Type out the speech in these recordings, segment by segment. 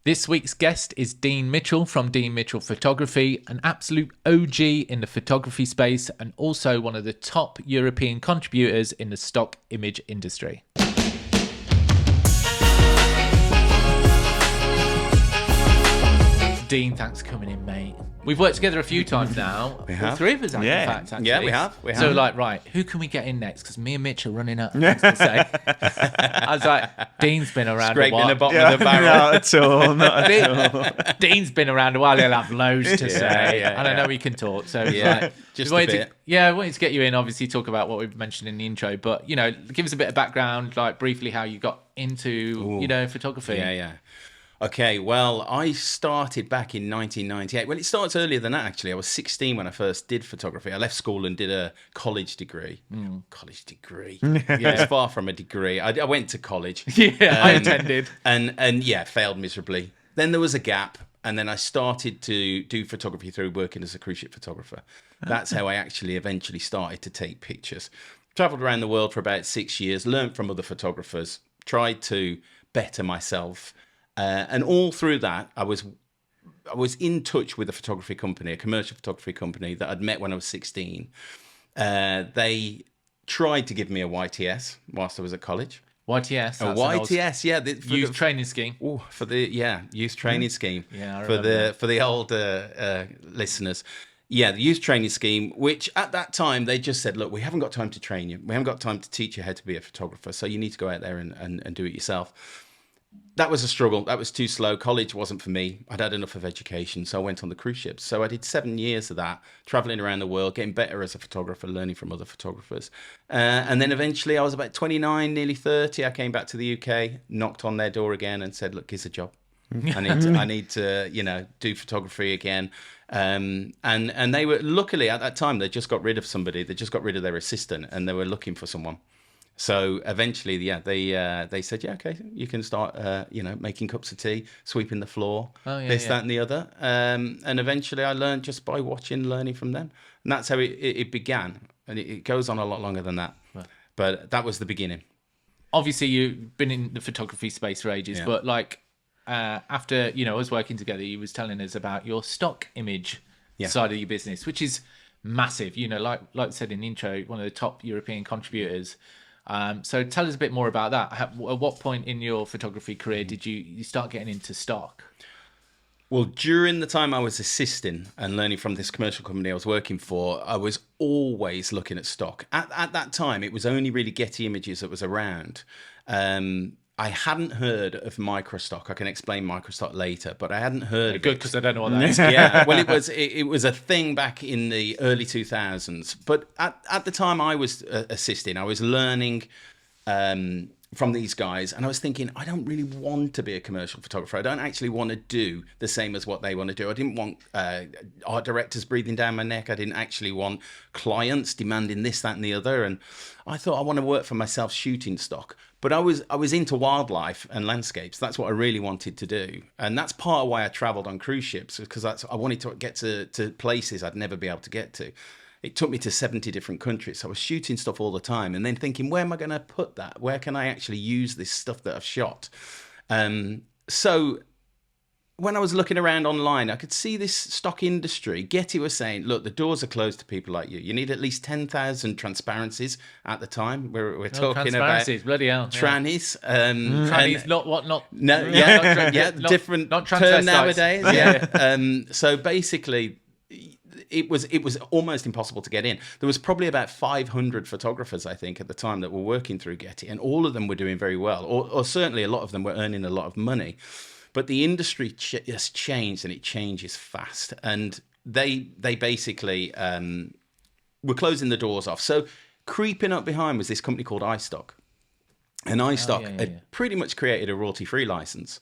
This week's guest is Dean Mitchell from Dean Mitchell Photography, an absolute OG in the photography space and also one of the top European contributors in the stock image industry. Dean, thanks for coming in, mate. We've worked together a few times now. We have. All three of us, in Yeah. fact, actually. Yeah, we have. So, right, who can we get in next? Because me and Mitch are running out of things to say. I was like, Dean's been around Scraping a while. the bottom of the barrel. Not at all. Not at all. Dean's been around a while. He'll have loads to say. yeah, And I know he can talk. So, Just we a wanted bit. I wanted to get you in, obviously, talk about what we've mentioned in the intro. But, give us a bit of background, like briefly how you got into, photography. Yeah. Okay, well, I started back in 1998. Well, it starts earlier than that, actually. I was 16 when I first did photography. I left school and did a college degree. College degree. It's far from a degree. I went to college. I attended. And failed miserably. Then there was a gap, and then I started to do photography through working as a cruise ship photographer. That's how I actually eventually started to take pictures. Travelled around the world for about 6 years, learned from other photographers, tried to better myself. And all through that, I was in touch with a photography company, a commercial photography company that I'd met when I was 16. They tried to give me a YTS whilst I was at college. YTS. A YTS, yeah. Youth training scheme. Oh, for the youth training scheme. Yeah, I remember. For the older listeners. Yeah, the youth training scheme, which at that time they just said, look, we haven't got time to train you. We haven't got time to teach you how to be a photographer. So you need to go out there and do it yourself. That was a struggle. That was too slow. College wasn't for me. I'd had enough of education, so I went on the cruise ships. So I did 7 years of that, traveling around the world, getting better as a photographer, learning from other photographers. And then eventually I was about 29, nearly 30. I came back to the UK, knocked on their door again and said, look, here's a job. I need to do photography again. And they were, luckily at that time, they just got rid of somebody. They just got rid of their assistant and they were looking for someone. So eventually, they said, yeah, okay, you can start, making cups of tea, sweeping the floor, that, and the other. And eventually I learned just by watching, learning from them. And that's how it began. And it goes on a lot longer than that. Right. But that was the beginning. Obviously, you've been in the photography space for ages, but after, us working together, you was telling us about your stock image side of your business, which is massive. Like I said in the intro, one of the top European contributors. So tell us a bit more about that. At what point in your photography career did you start getting into stock? Well, during the time I was assisting and learning from this commercial company I was working for, I was always looking at stock. At that time, it was only really Getty Images that was around. I hadn't heard of microstock. I can explain microstock later, but I hadn't heard of it. Good, because I don't know what that is. Yeah, well, it was a thing back in the early 2000s. But at the time I was assisting, I was learning from these guys, and I was thinking, I don't really want to be a commercial photographer. I don't actually want to do the same as what they want to do. I didn't want art directors breathing down my neck. I didn't actually want clients demanding this, that, and the other. And I thought I want to work for myself shooting stock. But I was into wildlife and landscapes. That's what I really wanted to do. And that's part of why I traveled on cruise ships, because I wanted to get to places I'd never be able to get to. It took me to 70 different countries. So I was shooting stuff all the time and then thinking, where am I going to put that? Where can I actually use this stuff that I've shot? So when I was looking around online, I could see this stock industry. Getty was saying, look, the doors are closed to people like you. You need at least 10,000 transparencies at the time. We're talking about bloody hell. trannies. Trannies, not what, not... No, different not term nowadays. Yeah. So basically, it was almost impossible to get in. There was probably about 500 photographers, I think, at the time that were working through Getty, and all of them were doing very well, or certainly a lot of them were earning a lot of money. But the industry has changed, and it changes fast. And they basically were closing the doors off. So creeping up behind was this company called iStock. And iStock had pretty much created a royalty-free license.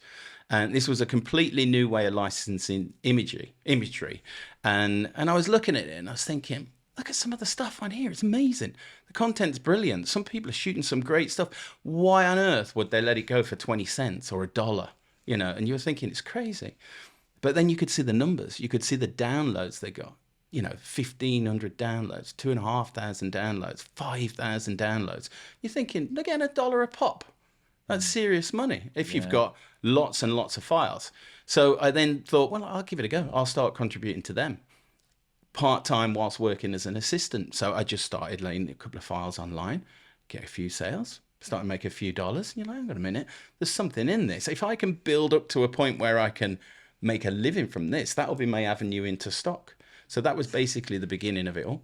And this was a completely new way of licensing imagery. And I was looking at it, and I was thinking, look at some of the stuff on here. It's amazing. The content's brilliant. Some people are shooting some great stuff. Why on earth would they let it go for 20 cents or $1? And you were thinking, it's crazy. But then you could see the numbers. You could see the downloads they got. 1,500 downloads, 2,500 downloads, 5,000 downloads. You're thinking, they're getting $1 a pop. That's serious money if you've got lots and lots of files. So I then thought, well, I'll give it a go. I'll start contributing to them part-time whilst working as an assistant. So I just started laying a couple of files online, get a few sales, start to make a few dollars. You're like, hang on a minute, there's something in this. If I can build up to a point where I can make a living from this, that'll be my avenue into stock. So that was basically the beginning of it all.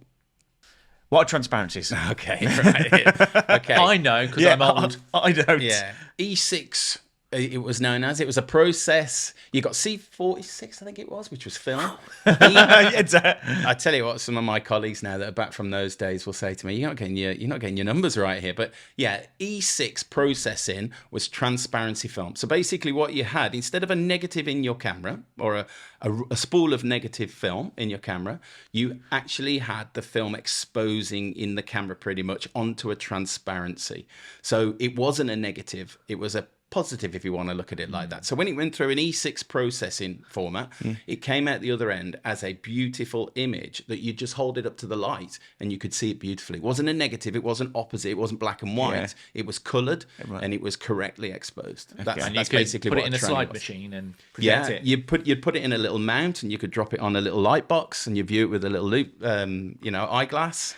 What are transparencies? Okay, right. Okay. I know because I'm old. I don't. Yeah. E6, it was known as. It was a process. You got C46, I think it was, which was film. I tell you what, some of my colleagues now that are back from those days will say to me, you're not getting your numbers right here. But yeah, E6 processing was transparency film. So basically what you had, instead of a negative in your camera or a spool of negative film in your camera, you actually had the film exposing in the camera pretty much onto a transparency. So it wasn't a negative, it was a positive, if you want to look at it like that. So when it went through an E6 processing format, it came out the other end as a beautiful image that you just hold it up to the light and you could see it beautifully. It wasn't a negative, it wasn't opposite, it wasn't black and white. It was coloured and it was correctly exposed. And that's you basically put what it in a slide machine and project it. You'd put it in a little mount and you could drop it on a little light box and you view it with a little loop, eyeglass,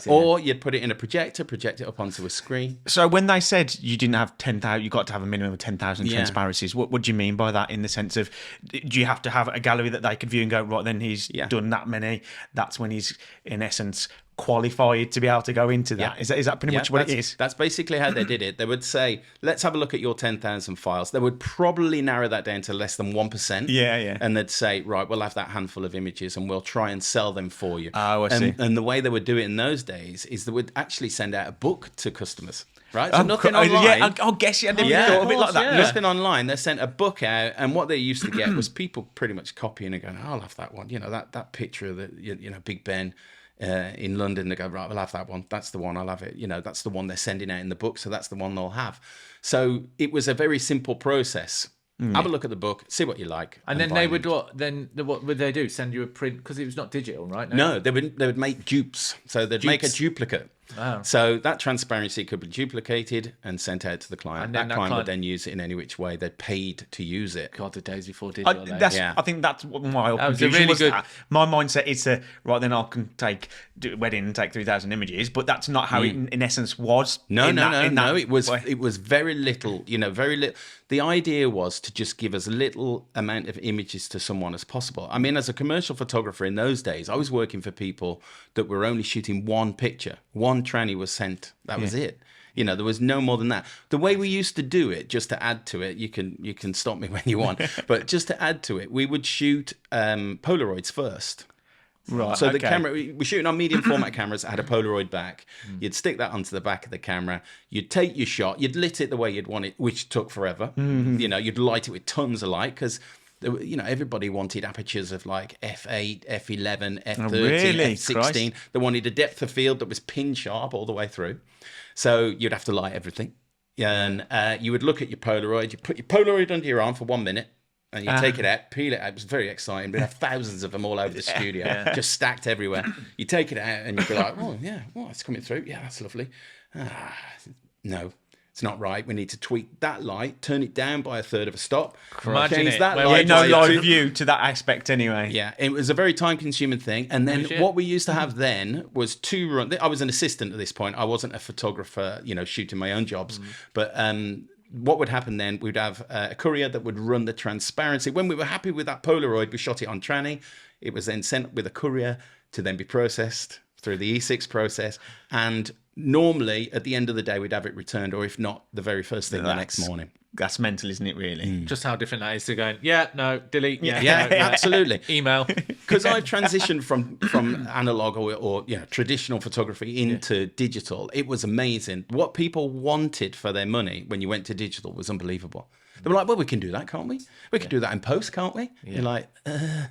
or you'd put it in a project it up onto a screen. So when they said you didn't have 10,000, you got to have a minimum of 10,000 transparencies. What do you mean by that? In the sense of, do you have to have a gallery that they could view and go, right, then he's done that many? That's when he's in essence qualified to be able to go into that. Is that pretty much what it is? That's basically how they did it. They would say, let's have a look at your 10,000 files. They would probably narrow that down to less than 1%. Yeah. And they'd say, right, we'll have that handful of images and we'll try and sell them for you. Oh, I see. And the way they would do it in those days is they would actually send out a book to customers. Right, so nothing online. Yeah, I'll guess you. I never thought of it like that. Nothing online. They sent a book out, and what they used to get was people pretty much copying and going, oh, "I'll have that one." That picture of the Big Ben in London. They go, "Right, we'll have that one. That's the one. I'll have it." That's the one they're sending out in the book, so that's the one they'll have. So it was a very simple process. Have a look at the book, see what you like, and then they would what would they do? Send you a print because it was not digital, right? No, they would make dupes. So they'd make a duplicate. Wow. So that transparency could be duplicated and sent out to the client. And that client would then use it in any which way they paid to use it. God, the days before digital. I think that's what my confusion was. My mindset is right then I can do a wedding and take 3,000 images, but that's not how it in essence was. No. It was very little. Very little. The idea was to just give as little amount of images to someone as possible. I mean, as a commercial photographer in those days, I was working for people that were only shooting one picture. One tranny was sent. That was it. There was no more than that. The way we used to do it, just to add to it, you can stop me when you want, but just to add to it, we would shoot Polaroids first. Right. So the camera, we're shooting on medium format cameras that had a Polaroid back. You'd stick that onto the back of the camera. You'd take your shot. You'd lit it the way you'd want it, which took forever. You'd light it with tons of light because everybody wanted apertures of like f8, f11, f13, f16. Christ. They wanted a depth of field that was pin sharp all the way through. So you'd have to light everything. And you would look at your Polaroid. You put your Polaroid under your arm for 1 minute. And you take it out, peel it out. It was very exciting. We'd have thousands of them all over the studio, just stacked everywhere. You take it out and you'd be like, oh, yeah, it's coming through. Yeah, that's lovely. No, it's not right. We need to tweak that light, turn it down by a third of a stop. Imagine that light. No live view to that aspect anyway. Yeah, it was a very time-consuming thing. And then what we used to have then was 2 runs. I was an assistant at this point. I wasn't a photographer, shooting my own jobs. But what would happen then, we'd have a courier that would run the transparency. When we were happy with that Polaroid, we shot it on tranny. It was then sent with a courier to then be processed through the E6 process. And normally, at the end of the day, we'd have it returned, or if not, the very first thing the next morning. That's mental, isn't it, really? Just how different that is to going, delete. Yeah, absolutely. Email. Because I've transitioned from analog or traditional photography into digital. It was amazing. What people wanted for their money when you went to digital was unbelievable. They were like, well, we can do that, can't we? We can do that in post, can't we? You're like,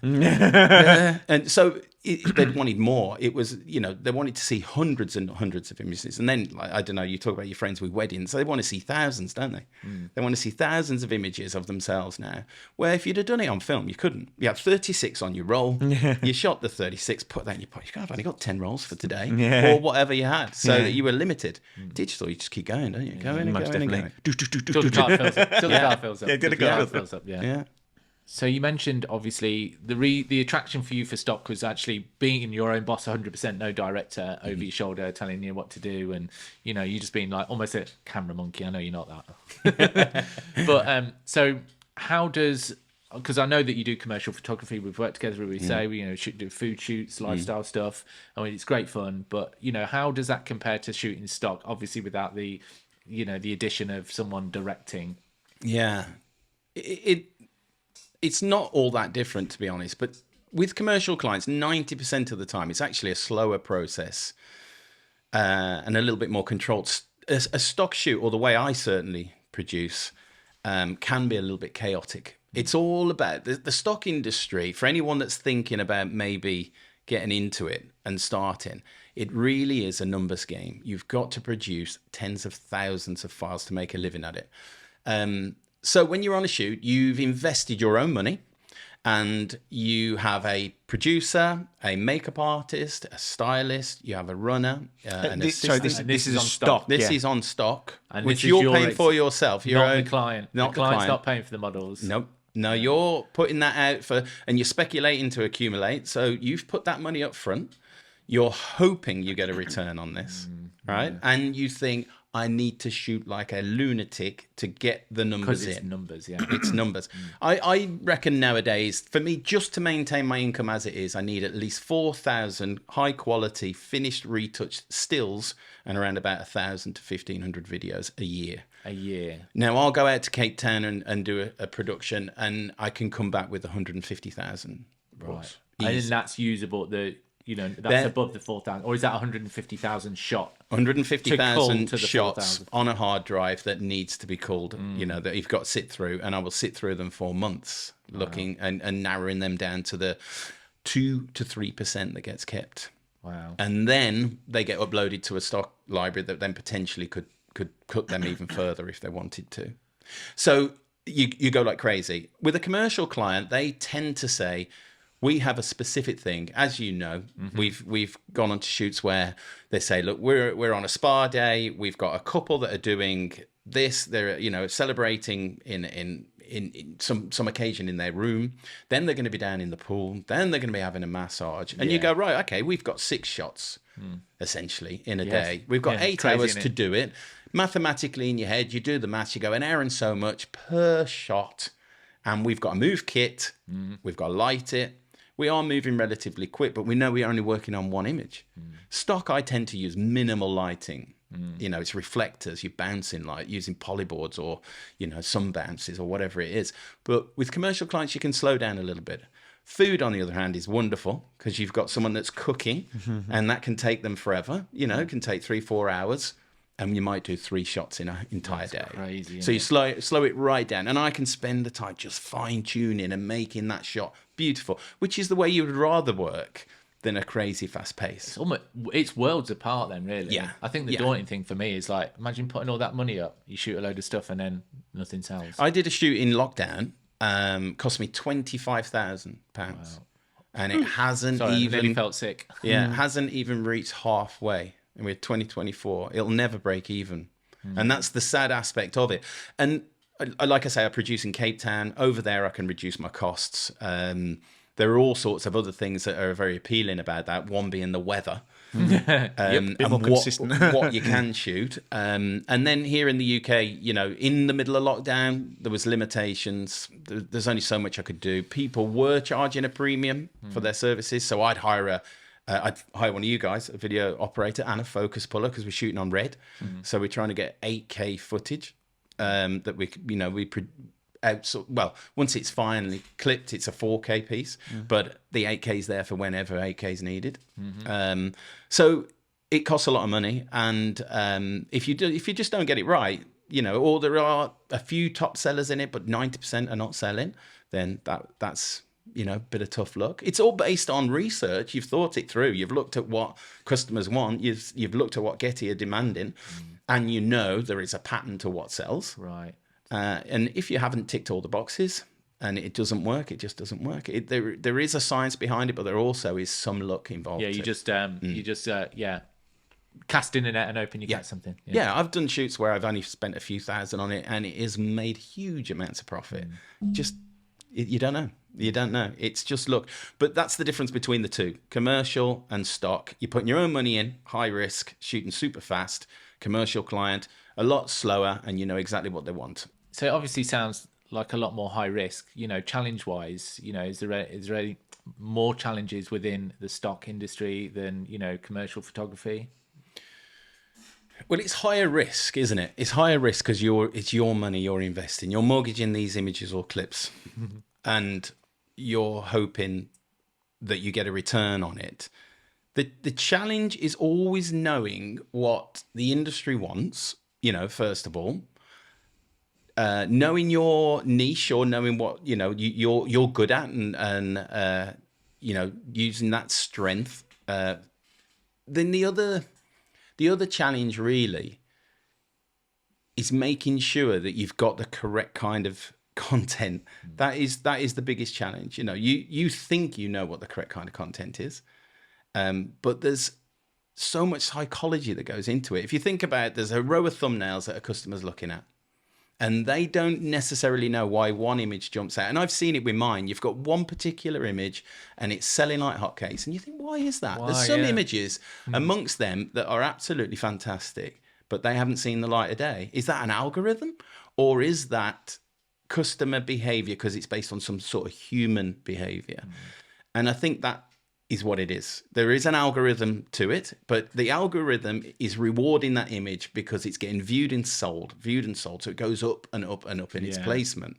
And so they wanted more. It was, they wanted to see hundreds and hundreds of images. And then, like, I don't know, you talk about your friends with weddings. They want to see thousands, don't they? They want to see thousands of images of themselves now. Where if you'd have done it on film, you couldn't. You had 36 on your roll. You shot the 36, put that in your pocket. I've only got 10 rolls for today. Or whatever you had. So that you were limited. Digital, you just keep going, don't you? Going and going and going. Till the car fills up. Till the car fills up. Yeah, till the car fills up. Yeah. So you mentioned, obviously, the attraction for you for stock was actually being your own boss 100%, no director over your shoulder telling you what to do. And, you just being like almost a camera monkey. I know you're not that. But so how does... Because I know that you do commercial photography. We've worked together, we say, we do food shoots, lifestyle stuff. I mean, it's great fun. But, how does that compare to shooting stock? Obviously, without the, the addition of someone directing. Yeah. It's not all that different, to be honest. But with commercial clients, 90% of the time, it's actually a slower process and a little bit more controlled. A stock shoot, or the way I certainly produce, can be a little bit chaotic. It's all about the stock industry. For anyone that's thinking about maybe getting into it and starting, it really is a numbers game. You've got to produce tens of thousands of files to make a living at it. So when you're on a shoot, you've invested your own money, and you have a producer, a makeup artist, a stylist, you have a runner, an assistant. This is on stock. This is on stock, and which you're paying for yourself. Not the client. The client's not paying for the models. Nope. No, you're putting that out and you're speculating to accumulate. So you've put that money up front. You're hoping you get a return on this, right? Yeah. And you think, I need to shoot like a lunatic to get the numbers in. It's numbers, yeah. It's numbers. I reckon nowadays, for me, just to maintain my income as it is, I need at least 4,000 high quality, finished, retouched stills and around about 1,000 to 1,500 videos a year. A year. Now, I'll go out to Cape Town and do a production, and I can come back with 150,000. Right. And that's usable. That's above the 4,000, or is that 150,000 shot? 150,000 shots on a hard drive that needs to be culled, that you've got to sit through, and I will sit through them for months, looking and narrowing them down to the 2 to 3% that gets kept. Wow. And then they get uploaded to a stock library that then potentially could cut them even further if they wanted to. So you go like crazy. With a commercial client, they tend to say, we have a specific thing, as you know. We've gone on to shoots where they say, look, we're on a spa day. We've got a couple that are doing this. They're celebrating in some occasion in their room. Then they're going to be down in the pool. Then they're going to be having a massage. And you go, right, okay, we've got 6 shots essentially in a day. We've got 8 hours to do it. Mathematically in your head, you do the maths. You go an hour and so much per shot. And we've got to move kit. We've got to light it. We are moving relatively quick, but we know we're only working on one image. Stock, I tend to use minimal lighting. It's reflectors, you're bouncing light, using polyboards or, sun bounces or whatever it is. But with commercial clients, you can slow down a little bit. Food, on the other hand, is wonderful because you've got someone that's cooking and that can take them forever. It can take 3-4 hours. And you might do 3 shots in an entire day. Crazy, so you slow it right down. And I can spend the time just fine-tuning and making that shot beautiful, which is the way you would rather work than a crazy fast pace. It's worlds apart then, really. Yeah. I think the daunting thing for me is like, imagine putting all that money up. You shoot a load of stuff and then nothing sells. I did a shoot in lockdown. Cost me £25,000. Wow. And it hasn't I even... nearly felt sick. Yeah, it hasn't even reached halfway. And we're 2024, it'll never break even. And that's the sad aspect of it. And like I say, I produce in Cape Town. Over there, I can reduce my costs. There are all sorts of other things that are very appealing about that, one being the weather. And what you can shoot. And then here in the UK, in the middle of lockdown, there was limitations. There's only so much I could do. People were charging a premium for their services. So I'd hire one of you guys, a video operator and a focus puller, because we're shooting on red. So we're trying to get 8K footage that once it's finally clipped, it's a 4K piece, but the 8K is there for whenever 8K is needed. So it costs a lot of money, and if you just don't get it right, or there are a few top sellers in it, but 90% are not selling, then that's bit of tough luck. It's all based on research. You've thought it through. You've looked at what customers want. You've looked at what Getty are demanding, and there is a pattern to what sells. Right. And if you haven't ticked all the boxes and it doesn't work, it just doesn't work. There is a science behind it, but there also is some luck involved. Yeah, you just casting a net and hoping you get something. Yeah, I've done shoots where I've only spent a few thousand on it, and it has made huge amounts of profit. You don't know. You don't know. It's just luck. But that's the difference between the two, commercial and stock. You're putting your own money in, high risk, shooting super fast. Commercial client, a lot slower, and you know exactly what they want. So it obviously sounds like a lot more high risk, challenge wise, is there any more challenges within the stock industry than, commercial photography? Well, it's higher risk, isn't it? It's higher risk because it's your money you're investing. You're mortgaging these images or clips, and you're hoping that you get a return on it. The challenge is always knowing what the industry wants, first of all, knowing your niche or knowing what, you're good at and using that strength. Then the other challenge really is making sure that you've got the correct kind of content. That is the biggest challenge. You think you know what the correct kind of content is, but there's so much psychology that goes into it. If you think about it, there's a row of thumbnails that a customer's looking at, and they don't necessarily know why one image jumps out. And I've seen it with mine. You've got one particular image and it's selling like hotcakes, and you think, why is that? There's some images amongst them that are absolutely fantastic, but they haven't seen the light of day. Is that an algorithm, or is that customer behavior because it's based on some sort of human behavior? And I think that is what it is. There is an algorithm to it, but the algorithm is rewarding that image because it's getting viewed and sold. So it goes up and up and up in its placement,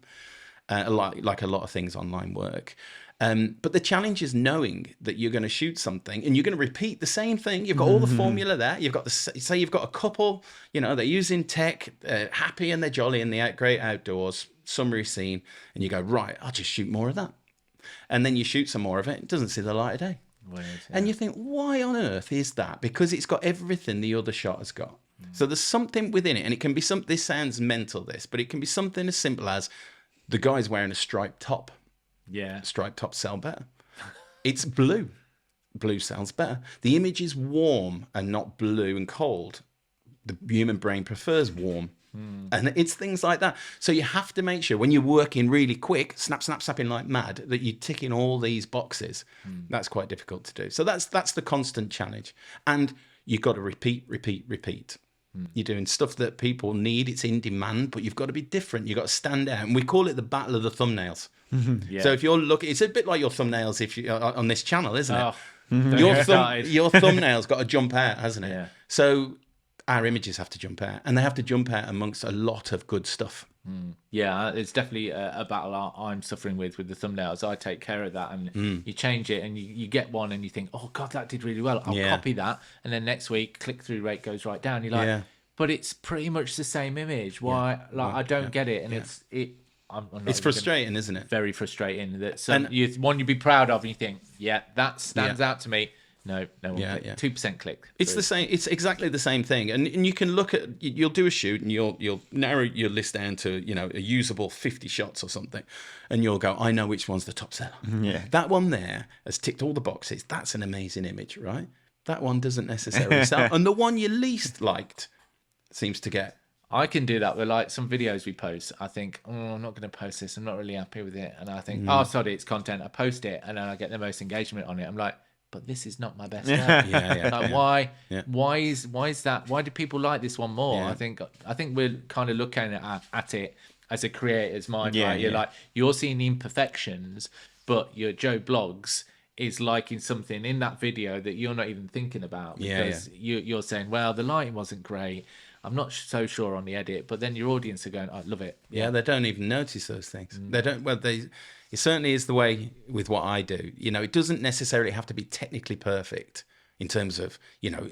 like a lot of things online work. But the challenge is knowing that you're going to shoot something and you're going to repeat the same thing. You've got all the formula there. You've got say you've got a couple, they're using tech, happy and they're jolly in the great outdoors, summary scene, and you go, right, I'll just shoot more of that. And then you shoot some more of it. It doesn't see the light of day. Weird, And you think, why on earth is that? Because it's got everything the other shot has got. So there's something within it. And it can be something, this sounds mental, but it can be something as simple as the guy's wearing a striped top. Yeah. Striped tops sell better. It's blue. Blue sells better. The image is warm and not blue and cold. The human brain prefers warm. And it's things like that. So you have to make sure when you're working really quick, snapping like mad, that you're ticking all these boxes. That's quite difficult to do. So that's the constant challenge. And you've got to repeat. You're doing stuff that people need. It's in demand, but you've got to be different. You've got to stand out. And we call it the battle of the thumbnails. Yeah. So if you're looking, it's a bit like your thumbnails if you on this channel, isn't it? Your thumbnail's got to jump out, hasn't it? Yeah. So our images have to jump out, and they have to jump out amongst a lot of good stuff. Yeah, it's definitely a battle I'm suffering with the thumbnails. I take care of that, and you change it, and you get one, and you think, oh God, that did really well. I'll copy that, and then next week, click-through rate goes right down. You're like, but it's pretty much the same image. Why? I don't get it, and it's frustrating, isn't it? Very frustrating. That one you'd be proud of, and you think, that stands out to me. No, 2% click. It's the same. It's exactly the same thing. And you can look at, you'll do a shoot and you'll narrow your list down to, a usable 50 shots or something. And you'll go, I know which one's the top seller. Yeah. That one there has ticked all the boxes. That's an amazing image, right? That one doesn't necessarily sell. And the one you least liked seems to get. I can do that with like some videos we post. I think, I'm not going to post this. I'm not really happy with it. And I think, sorry, it's content. I post it and then I get the most engagement on it. I'm like, but this is not my best work. Why is that? Why do people like this one more? I think we're kind of looking at it as a creator's mind. Right? You're seeing the imperfections, but your Joe Blogs is liking something in that video that you're not even thinking about because you're saying, well, the lighting wasn't great. I'm not so sure on the edit, but then your audience are going, I love it. Yeah, they don't even notice those things. They don't. Well, it certainly is the way with what I do. It doesn't necessarily have to be technically perfect. in terms of,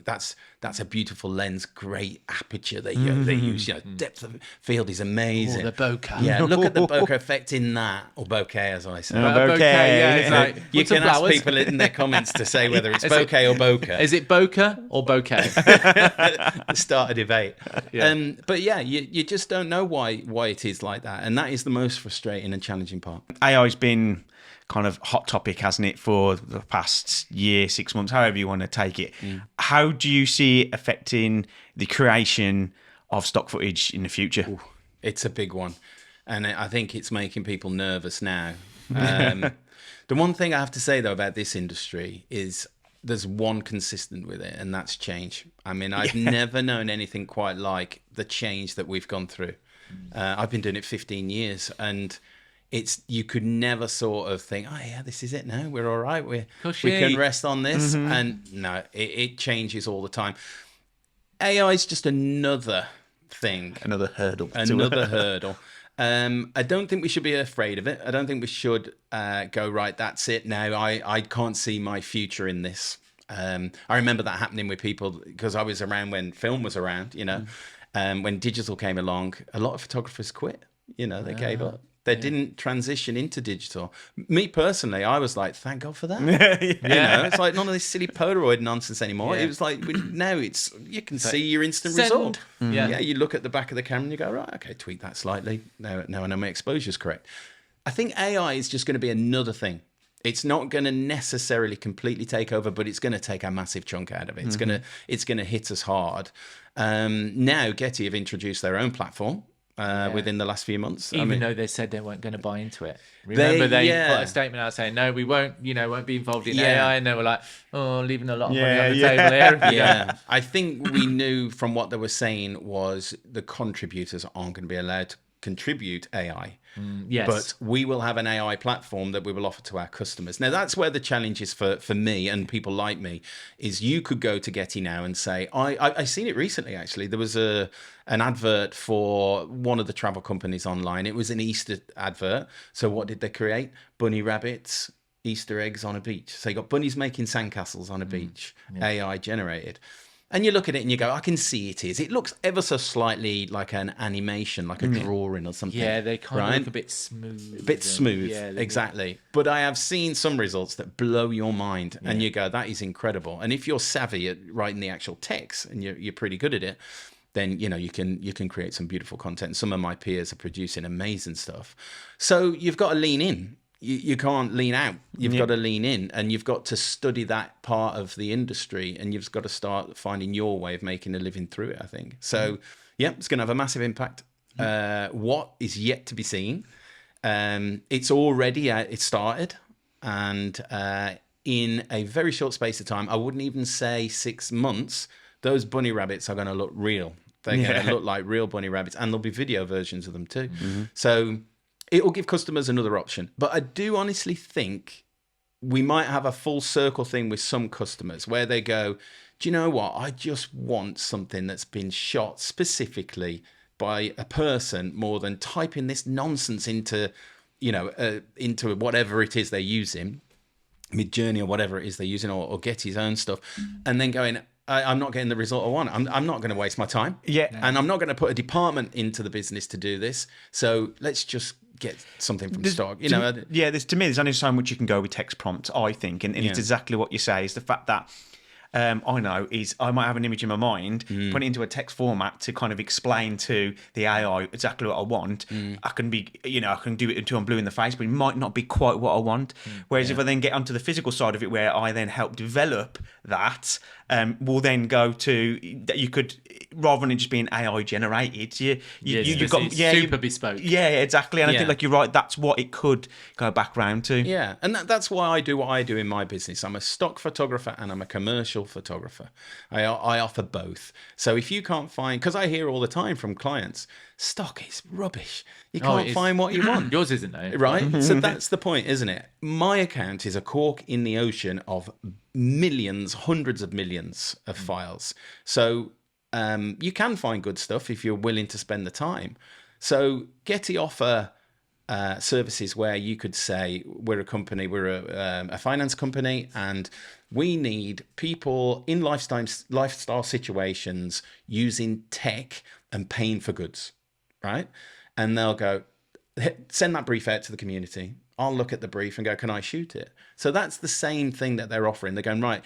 that's a beautiful lens, great aperture they use. Depth of field is amazing. The bokeh. Yeah, look at the bokeh effect in that, or bokeh as I say. Bokeh, yeah. It's like, you can ask people in their comments to say whether it's bokeh or bokeh. Is it bokeh or bokeh? Start a debate. Yeah. But yeah, you just don't know why it is like that, and that is the most frustrating and challenging part. AI's been kind of hot topic, hasn't it, for the past year, 6 months, however you want to take it. How do you see it affecting the creation of stock footage in the future? Ooh, it's a big one, and I think it's making people nervous now. The one thing I have to say though about this industry is there's one consistent with it, and that's change. I mean, I've never known anything quite like the change that we've gone through. I've been doing it 15 years, and you could never sort of think, oh yeah, this is it now, we're all right, we can rest on this. And no, it changes all the time. AI is just another thing, another hurdle. I don't think we should be afraid of it. I don't think we should go, right, that's it now, I can't see my future in this. I remember that happening with people, because I was around when film was around, when digital came along, a lot of photographers quit. They gave up. They didn't transition into digital. Me personally, I was like, thank God for that. It's like none of this silly Polaroid nonsense anymore. It was like, now you can see your instant result. Yeah, you look at the back of the camera and you go, right, okay, tweak that slightly. Now I know my exposure is correct. I think AI is just going to be another thing. It's not going to necessarily completely take over, but it's going to take a massive chunk out of it. It's going to hit us hard. Now Getty have introduced their own platform. Within the last few months, even though they said they weren't going to buy into it. Remember, they put a statement out saying, "No, we won't. Won't be involved in AI." And they were like, "Oh, leaving a lot of money on the table here." I think we knew from what they were saying was the contributors aren't going to be allowed to contribute AI. But we will have an AI platform that we will offer to our customers. Now, that's where the challenge is for me and people like me, is you could go to Getty now and say, I've seen it recently, actually. There was an advert for one of the travel companies online. It was an Easter advert. So what did they create? Bunny rabbits, Easter eggs on a beach. So you got bunnies making sandcastles on a beach, AI generated. And you look at it and you go, I can see it is. It looks ever so slightly like an animation, like a drawing or something. Yeah, they kind of look a bit smooth. A bit smooth, exactly. But I have seen some results that blow your mind, and you go, that is incredible. And if you're savvy at writing the actual text and you're pretty good at it, then you can create some beautiful content. Some of my peers are producing amazing stuff. So you've got to lean in. You can't lean out. You've got to lean in, and you've got to study that part of the industry, and you've got to start finding your way of making a living through it, I think. So, it's going to have a massive impact. What is yet to be seen. It's already, it started, and in a very short space of time, I wouldn't even say 6 months, those bunny rabbits are going to look real. They're going to look like real bunny rabbits, and there'll be video versions of them too. So it will give customers another option. But I do honestly think we might have a full circle thing with some customers where they go, do you know what? I just want something that's been shot specifically by a person more than typing this nonsense into whatever it is they're using, Midjourney or whatever it is they're using, or Getty's own stuff, and then going, I'm not getting the result I want. I'm not going to waste my time. And I'm not going to put a department into the business to do this. So let's just get something from stock. To me, there's only so much you can go with text prompts, I think. And it's exactly what you say, is the fact that I know is I might have an image in my mind, put it into a text format to kind of explain to the AI exactly what I want. I can do it until I'm blue in the face, but it might not be quite what I want. Whereas if I then get onto the physical side of it, where I then help develop that, we'll then go to that you could, rather than it just being AI generated, you've got super bespoke. Yeah, exactly. And I think, like, you're right, that's what it could go back round to. Yeah, and that's why I do what I do in my business. I'm a stock photographer and I'm a commercial photographer. I offer both. So if you can't find, because I hear all the time from clients, stock is rubbish. You can't find what you want. Yours isn't, though. Right? So that's the point, isn't it? My account is a cork in the ocean of millions, hundreds of millions of files. So you can find good stuff if you're willing to spend the time. So Getty offer services where you could say, we're a company, we're a finance company, and we need people in lifestyle situations using tech and paying for goods, right? And they'll go, send that brief out to the community. I'll look at the brief and go, can I shoot it? So that's the same thing that they're offering. They're going, right,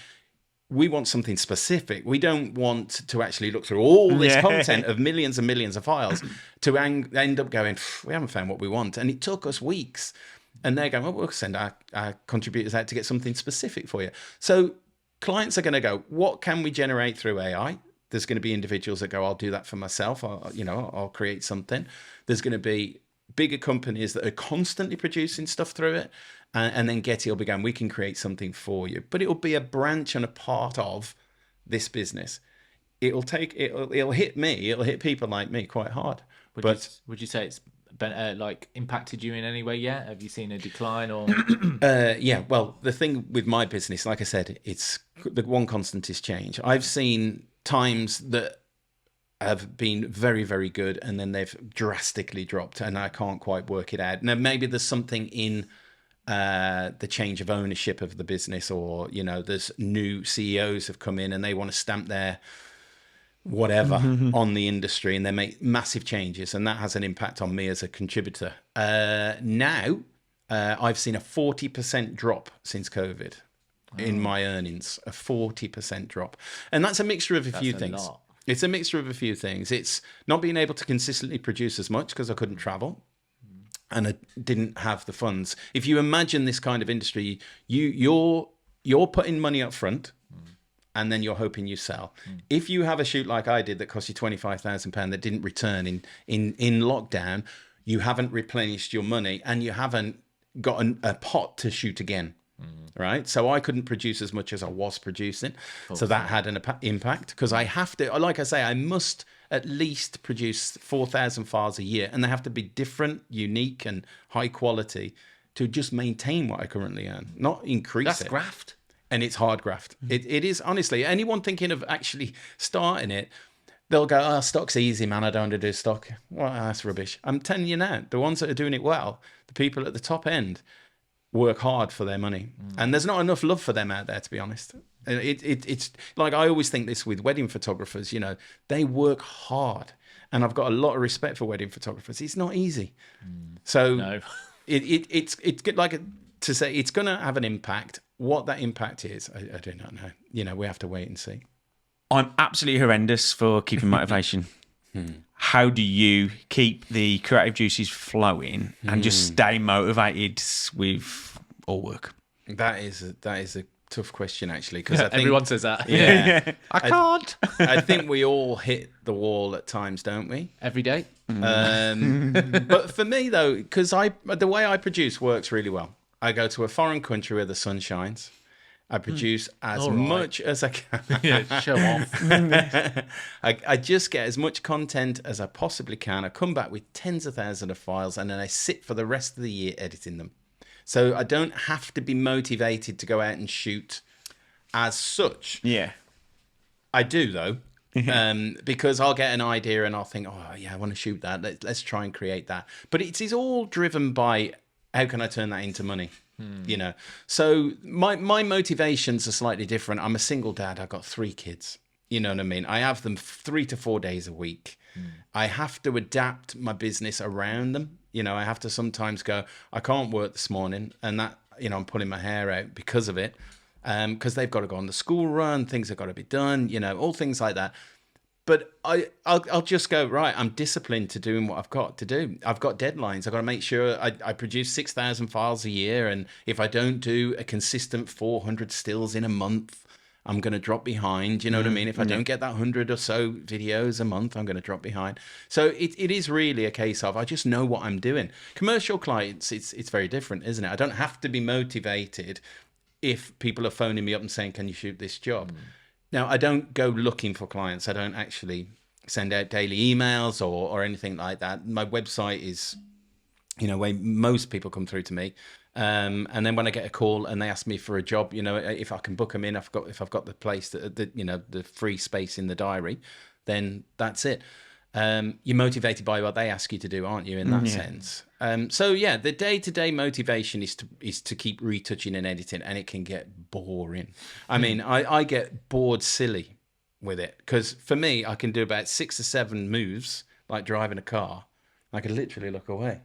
we want something specific. We don't want to actually look through all this content of millions and millions of files to end up going, we haven't found what we want. And it took us weeks. And they're going, well, we'll send our contributors out to get something specific for you. So clients are going to go, what can we generate through AI? There's going to be individuals that go, I'll do that for myself. I'll create something. There's going to be bigger companies that are constantly producing stuff through it. And then Getty will be going, we can create something for you. But it'll be a branch and a part of this business. It'll hit me. It'll hit people like me quite hard. Would you say it's like impacted you in any way yet? Have you seen a decline or? Yeah. Well, the thing with my business, like I said, it's the one constant is change. I've seen times that have been very, very good, and then they've drastically dropped, and I can't quite work it out. Now, maybe there's something in the change of ownership of the business, or there's new CEOs have come in and they want to stamp their whatever on the industry, and they make massive changes, and that has an impact on me as a contributor. Now I've seen a 40% drop since COVID in my earnings, a 40% drop, and that's a mixture of a few things. It's a mixture of a few things. It's not being able to consistently produce as much because I couldn't travel. And I didn't have the funds. If you imagine this kind of industry, you're putting money up front, and then you're hoping you sell. If you have a shoot like I did that cost you £25,000 that didn't return in lockdown, you haven't replenished your money, and you haven't got a pot to shoot again, right? So I couldn't produce as much as I was producing. So that had an impact, because I have to, like I say, I must at least produce 4,000 files a year, and they have to be different, unique, and high quality to just maintain what I currently earn, not increase it. That's graft. And it's hard graft. It is, honestly. Anyone thinking of actually starting it, they'll go, oh, stock's easy, man. I don't want to do stock. Well, that's rubbish. I'm telling you now, the ones that are doing it well, the people at the top end, work hard for their money. And there's not enough love for them out there, to be honest. It's like, I always think this with wedding photographers, they work hard, and I've got a lot of respect for wedding photographers. It's not easy. So no. it's like to say it's going to have an impact. What that impact is, I do not know. We have to wait and see. I'm absolutely horrendous for keeping motivation. How do you keep the creative juices flowing and just stay motivated with all work? That is a tough question, actually, because I think everyone says that. Yeah, I can't. I think we all hit the wall at times, don't we? Every day. But for me, though, because the way I produce works really well. I go to a foreign country where the sun shines. I produce as much as I can. Yeah, show off. I just get as much content as I possibly can. I come back with tens of thousands of files, and then I sit for the rest of the year editing them. So I don't have to be motivated to go out and shoot as such. Yeah. I do, though, because I'll get an idea and I'll think, oh, yeah, I want to shoot that. Let's try and create that. But it is all driven by, how can I turn that into money? So my motivations are slightly different. I'm a single dad. I've got 3 kids. You know what I mean? I have them 3 to 4 days a week. I have to adapt my business around them. I have to sometimes go, I can't work this morning, and that, I'm pulling my hair out because of it, because they've got to go on the school run, things have got to be done, all things like that. But I'll just go, right, I'm disciplined to doing what I've got to do. I've got deadlines. I've got to make sure I produce 6,000 files a year. And if I don't do a consistent 400 stills in a month, I'm going to drop behind. You know what I mean? If I don't get that 100 or so videos a month, I'm going to drop behind. So it is really a case of, I just know what I'm doing. Commercial clients, it's very different, isn't it? I don't have to be motivated if people are phoning me up and saying, can you shoot this job? Now, I don't go looking for clients. I don't actually send out daily emails or anything like that. My website is, where most people come through to me. And then when I get a call and they ask me for a job, if I can book them in, if I've got the place, the free space in the diary, then that's it. You're motivated by what they ask you to do, aren't you, in that sense? So yeah, the day-to-day motivation is to keep retouching and editing, and it can get boring. I mean, I get bored silly with it, because for me, I can do about 6 or 7 moves, like driving a car. I can literally look away,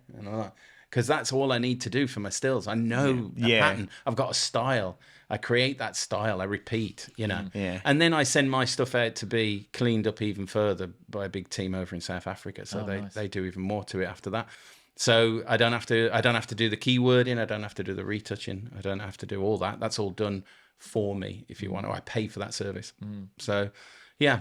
because that's all I need to do for my stills. I know a pattern. I've got a style. I create that style. I repeat, and then I send my stuff out to be cleaned up even further by a big team over in South Africa. So they do even more to it after that. So I don't have to do the keywording. I don't have to do the retouching. I don't have to do all that. That's all done for me. If you want to, I pay for that service. So yeah,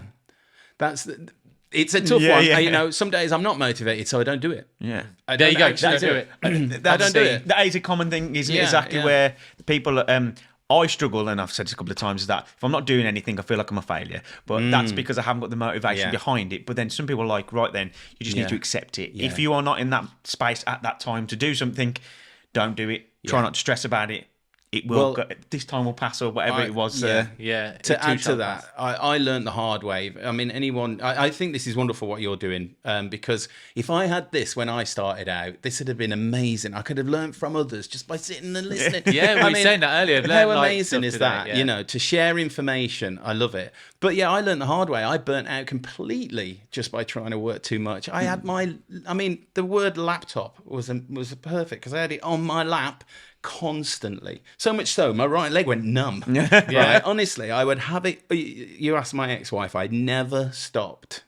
it's a tough one. Yeah. Some days I'm not motivated, so I don't do it. Yeah, there you go. Don't do it. I don't do it. That is a common thing, isn't it? Exactly where people. I struggle, and I've said this a couple of times, is that if I'm not doing anything, I feel like I'm a failure. But that's because I haven't got the motivation behind it. But then some people are like, right then, you just need to accept it. Yeah. If you are not in that space at that time to do something, don't do it. Try not to stress about it. It will go, this time will pass, or whatever it was. To add to that, I learned the hard way. I mean, I think this is wonderful what you're doing, because if I had this when I started out, this would have been amazing. I could have learned from others just by sitting and listening. We were saying that earlier. How amazing is that? Yeah. To share information. I love it. But I learned the hard way. I burnt out completely just by trying to work too much. I had the word laptop was perfect, because I had it on my lap constantly, so much so my right leg went numb. Right? Honestly, I would have it. You asked my ex-wife, I never stopped.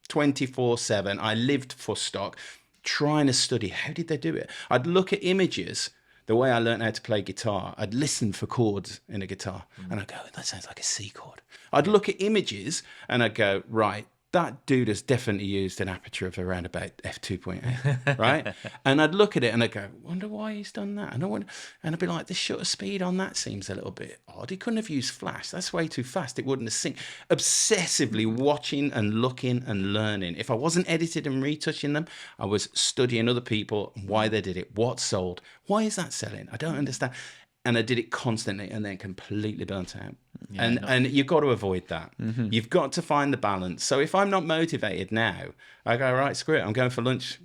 24/7. I lived for stock, trying to study. How did they do it? I'd look at images. The way I learned how to play guitar, I'd listen for chords in a guitar, and I'd go, that sounds like a C chord. I'd look at images and I'd go, right, that dude has definitely used an aperture of around about f2.8, right? And I'd look at it and I'd go, wonder why he's done that. And I'd be like, the shutter speed on that seems a little bit odd. He couldn't have used flash. That's way too fast. It wouldn't have synced. Obsessively watching and looking and learning. If I wasn't edited and retouching them, I was studying other people, why they did it, what sold, why is that selling? I don't understand. And I did it constantly, and then completely burnt out. And you've got to avoid that. You've got to find the balance. So if I'm not motivated now, I go, right, screw it. I'm going for lunch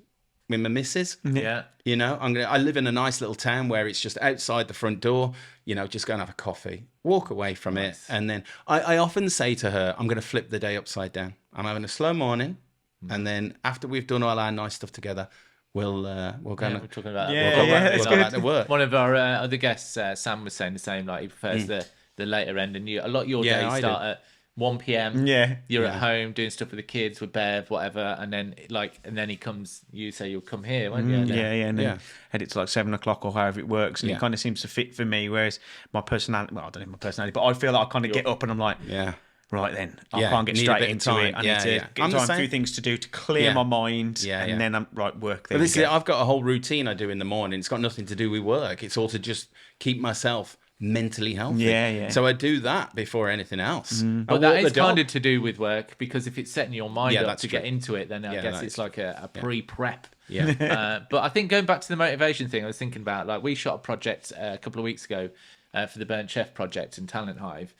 with my missus. Yeah. I live in a nice little town where it's just outside the front door, just go and have a coffee, walk away from it. And then I often say to her, I'm going to flip the day upside down. I'm having a slow morning. And then after we've done all our nice stuff together, we'll go. We're talking about we'll go back to work. One of our other guests, Sam, was saying the same. Like, he prefers the later end, and a lot of your days start at 1 p.m. You're at home doing stuff with the kids, with Bev, whatever, and then he comes. You say you'll come here, won't you? And then head it to like 7 o'clock or however it works, and it kind of seems to fit for me. Whereas my personality, I don't know my personality, but I feel like I kind of get up and I'm like, right then, I can't get straight into it. I need to get time, a few things to do to clear my mind, and then I'm work. But this is, I've got a whole routine I do in the morning. It's got nothing to do with work. It's all to just keep myself mentally healthy. So I do that before anything else. But that is kind of to do with work, because if it's setting your mind up to get into it, then I guess it's like a pre-prep. But I think going back to the motivation thing, I was thinking about, like, we shot a project a couple of weeks ago for the Burnt Chef project and Talent Hive,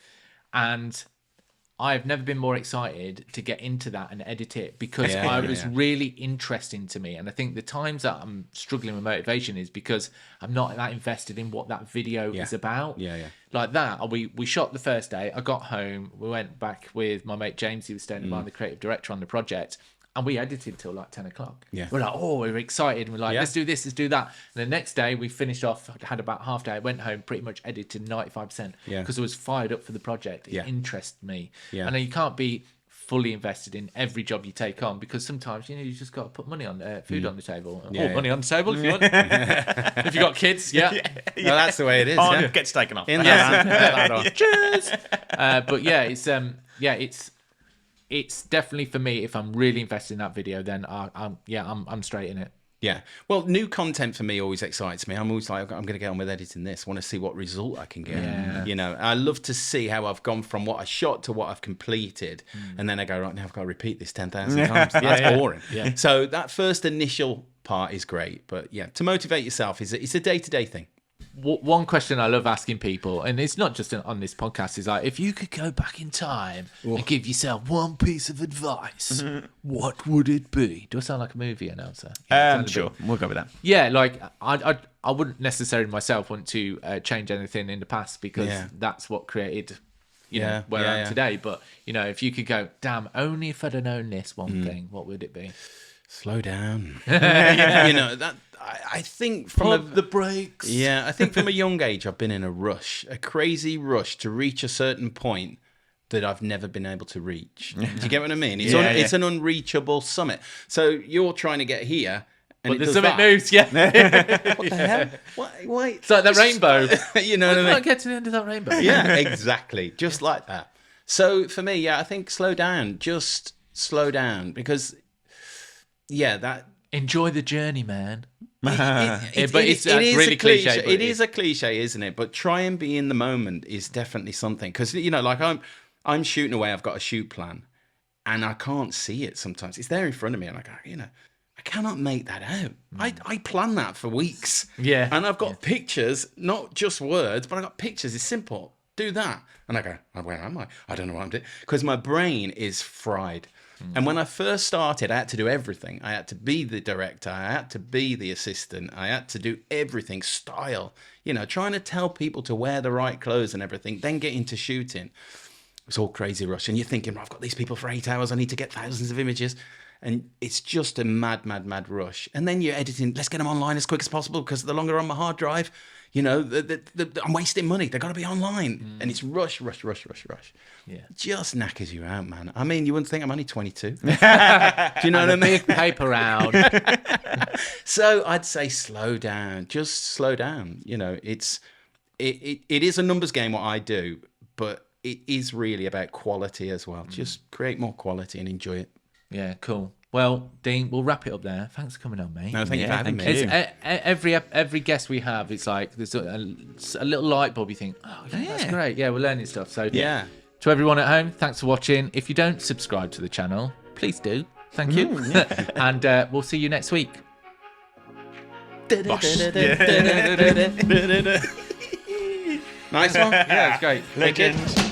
and I've never been more excited to get into that and edit it, because it was really interesting to me. And I think the times that I'm struggling with motivation is because I'm not that invested in what that video is about. Like that, we shot the first day. I got home. We went back with my mate James, who was staying by, the creative director on the project. And we edited till like 10 o'clock. We're like, we were excited. And we're like, let's do this, let's do that. And the next day we finished off, had about half day. I went home, pretty much edited 95%, because I was fired up for the project. It interested me. And you can't be fully invested in every job you take on, because sometimes, you just got to put money on food on the table. Money on the table if you want. If you got kids, well, that's the way it is. Gets taken off. Cheers. But it's definitely for me. If I'm really invested in that video, then I'm straight in it. Well, new content for me always excites me. I'm always like, I'm going to get on with editing this. I want to see what result I can get. I love to see how I've gone from what I shot to what I've completed, and then I go, right, now I've got to repeat this 10,000 times. That's boring. So that first initial part is great, but to motivate yourself it's a day-to-day thing. one question I love asking people, and it's not just on this podcast, is like, if you could go back in time and give yourself one piece of advice, what would it be? Do I sound like a movie announcer? Sure, we'll go with that. Yeah, like I wouldn't necessarily myself want to change anything in the past, because that's what created, where I am today. But if you could go, damn, only if I'd have known this one thing, what would it be? Slow down. That I think from the brakes. Yeah, I think from a young age I've been in a crazy rush to reach a certain point that I've never been able to reach. Do you get what I mean? It's an unreachable summit. So you're trying to get here, and the summit moves. Yeah. What the hell? Why? It's like that rainbow. You know what I mean? Can't get to the end of that rainbow. Yeah, exactly. Just like that. So for me, I think slow down. Just slow down, because that. Enjoy the journey, man. It's really cliche. It is a cliche, isn't it? But try and be in the moment is definitely something. Because like I'm shooting away. I've got a shoot plan, and I can't see it sometimes. It's there in front of me, and I go, I cannot make that out. I plan that for weeks. Yeah, and I've got pictures, not just words, but I got pictures. It's simple. Do that, and I go, where am I? I don't know what I'm doing, because my brain is fried. And when I first started, I had to do everything. I had to be the director. I had to be the assistant. I had to do everything, style, trying to tell people to wear the right clothes and everything, then get into shooting. It's all crazy rush. And you're thinking, I've got these people for 8 hours. I need to get thousands of images. And it's just a mad, mad, mad rush. And then you're editing, let's get them online as quick as possible, because the longer on my hard drive, I'm wasting money. They've got to be online. And it's rush. Yeah. Just knackers you out, man. I mean, you wouldn't think I'm only 22. Do you know what I mean? Big paper round. So I'd say slow down. Just slow down. It is a numbers game, what I do, but it is really about quality as well. Just create more quality and enjoy it. Yeah, cool. Well, Dean, we'll wrap it up there. Thanks for coming on, mate. No, thank you for having me. Every guest we have, it's like there's a little light bulb. You think, that's great. Yeah, we're learning stuff. So to everyone at home, thanks for watching. If you don't subscribe to the channel, please do. Thank you. And we'll see you next week. Nice one. Yeah, it's great. Legends.